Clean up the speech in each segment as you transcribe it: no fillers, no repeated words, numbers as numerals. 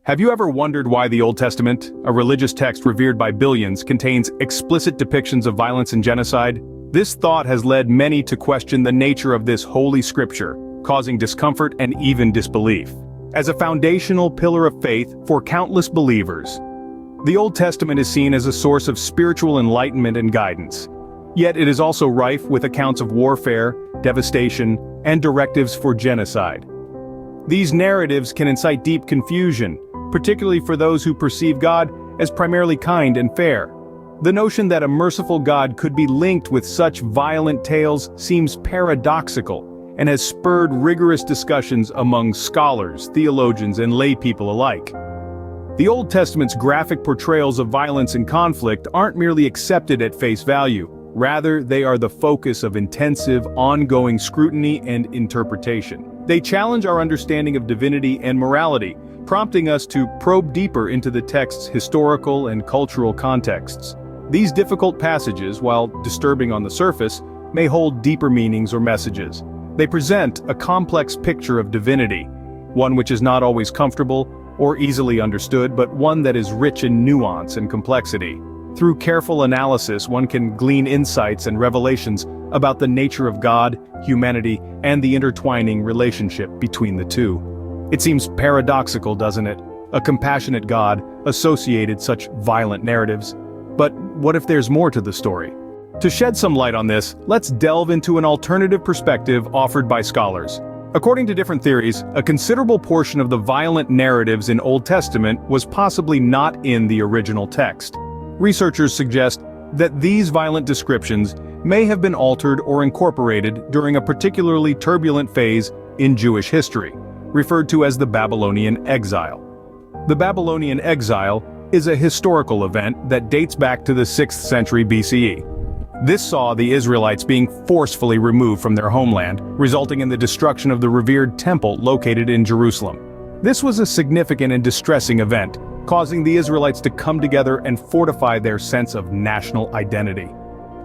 Have you ever wondered why the Old Testament, a religious text revered by billions, contains explicit depictions of violence and genocide? This thought has led many to question the nature of this holy scripture, causing discomfort and even disbelief. As a foundational pillar of faith for countless believers, the Old Testament is seen as a source of spiritual enlightenment and guidance. Yet it is also rife with accounts of warfare, devastation, and directives for genocide. These narratives can incite deep confusion, particularly for those who perceive God as primarily kind and fair. The notion that a merciful God could be linked with such violent tales seems paradoxical and has spurred rigorous discussions among scholars, theologians, and lay people alike. The Old Testament's graphic portrayals of violence and conflict aren't merely accepted at face value. Rather, they are the focus of intensive, ongoing scrutiny and interpretation. They challenge our understanding of divinity and morality, prompting us to probe deeper into the text's historical and cultural contexts. These difficult passages, while disturbing on the surface, may hold deeper meanings or messages. They present a complex picture of divinity, one which is not always comfortable or easily understood, but one that is rich in nuance and complexity. Through careful analysis, one can glean insights and revelations about the nature of God, humanity, and the intertwining relationship between the two. It seems paradoxical, doesn't it? A compassionate God associated such violent narratives. But what if there's more to the story? To shed some light on this, let's delve into an alternative perspective offered by scholars. According to different theories, a considerable portion of the violent narratives in Old Testament was possibly not in the original text. Researchers suggest that these violent descriptions may have been altered or incorporated during a particularly turbulent phase in Jewish history, referred to as the Babylonian exile. The Babylonian exile is a historical event that dates back to the 6th century BCE. This saw the Israelites being forcefully removed from their homeland, resulting in the destruction of the revered temple located in Jerusalem. This was a significant and distressing event, causing the Israelites to come together and fortify their sense of national identity.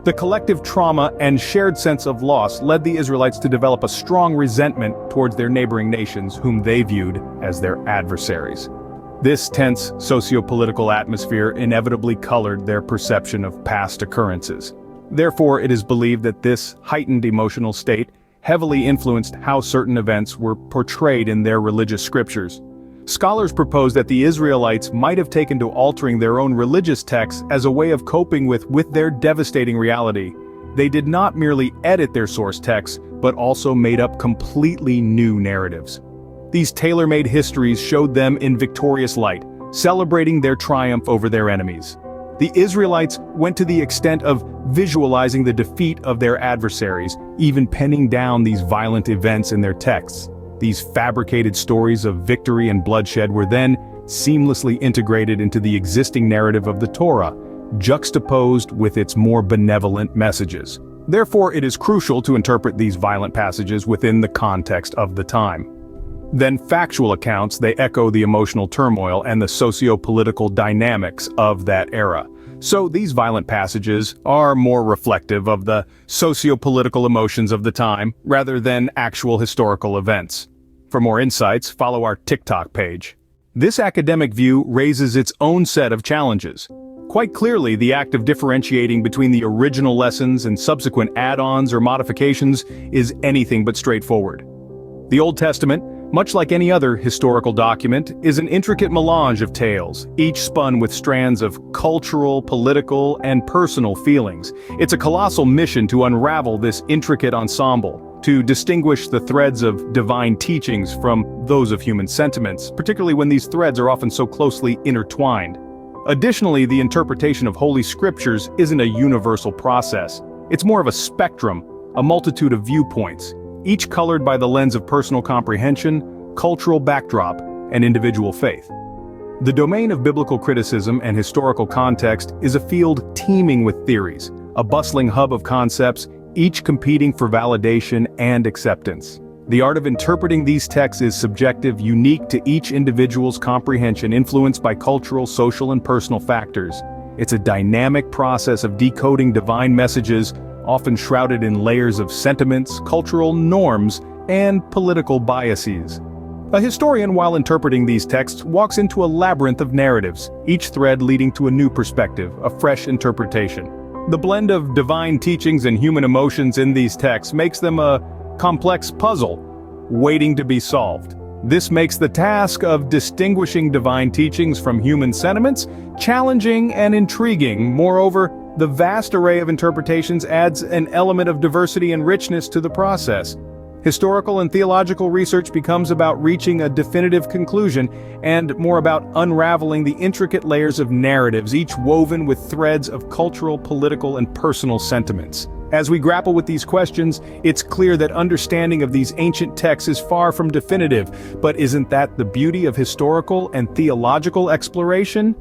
The collective trauma and shared sense of loss led the Israelites to develop a strong resentment towards their neighboring nations whom they viewed as their adversaries. This tense socio-political atmosphere inevitably colored their perception of past occurrences. Therefore, it is believed that this heightened emotional state heavily influenced how certain events were portrayed in their religious scriptures. Scholars propose that the Israelites might have taken to altering their own religious texts as a way of coping with their devastating reality. They did not merely edit their source texts, but also made up completely new narratives. These tailor-made histories showed them in victorious light, celebrating their triumph over their enemies. The Israelites went to the extent of visualizing the defeat of their adversaries, even penning down these violent events in their texts. These fabricated stories of victory and bloodshed were then seamlessly integrated into the existing narrative of the Torah, juxtaposed with its more benevolent messages. Therefore, it is crucial to interpret these violent passages within the context of the time. Then factual accounts, they echo the emotional turmoil and the socio-political dynamics of that era. So these violent passages are more reflective of the socio-political emotions of the time, rather than actual historical events. For more insights, follow our TikTok page. This academic view raises its own set of challenges. Quite clearly, the act of differentiating between the original lessons and subsequent add-ons or modifications is anything but straightforward. The Old Testament, much like any other historical document, is an intricate melange of tales, each spun with strands of cultural, political, and personal feelings. It's a colossal mission to unravel this intricate ensemble, to distinguish the threads of divine teachings from those of human sentiments, particularly when these threads are often so closely intertwined. Additionally, the interpretation of Holy Scriptures isn't a universal process. It's more of a spectrum, a multitude of viewpoints, each colored by the lens of personal comprehension, cultural backdrop, and individual faith. The domain of biblical criticism and historical context is a field teeming with theories, a bustling hub of concepts, each competing for validation and acceptance. The art of interpreting these texts is subjective, unique to each individual's comprehension, influenced by cultural, social, and personal factors. It's a dynamic process of decoding divine messages, often shrouded in layers of sentiments, cultural norms, and political biases. A historian, while interpreting these texts, walks into a labyrinth of narratives, each thread leading to a new perspective, a fresh interpretation. The blend of divine teachings and human emotions in these texts makes them a complex puzzle, waiting to be solved. This makes the task of distinguishing divine teachings from human sentiments challenging and intriguing. Moreover, the vast array of interpretations adds an element of diversity and richness to the process. Historical and theological research becomes about reaching a definitive conclusion and more about unraveling the intricate layers of narratives, each woven with threads of cultural, political, and personal sentiments. As we grapple with these questions, it's clear that understanding of these ancient texts is far from definitive, but isn't that the beauty of historical and theological exploration?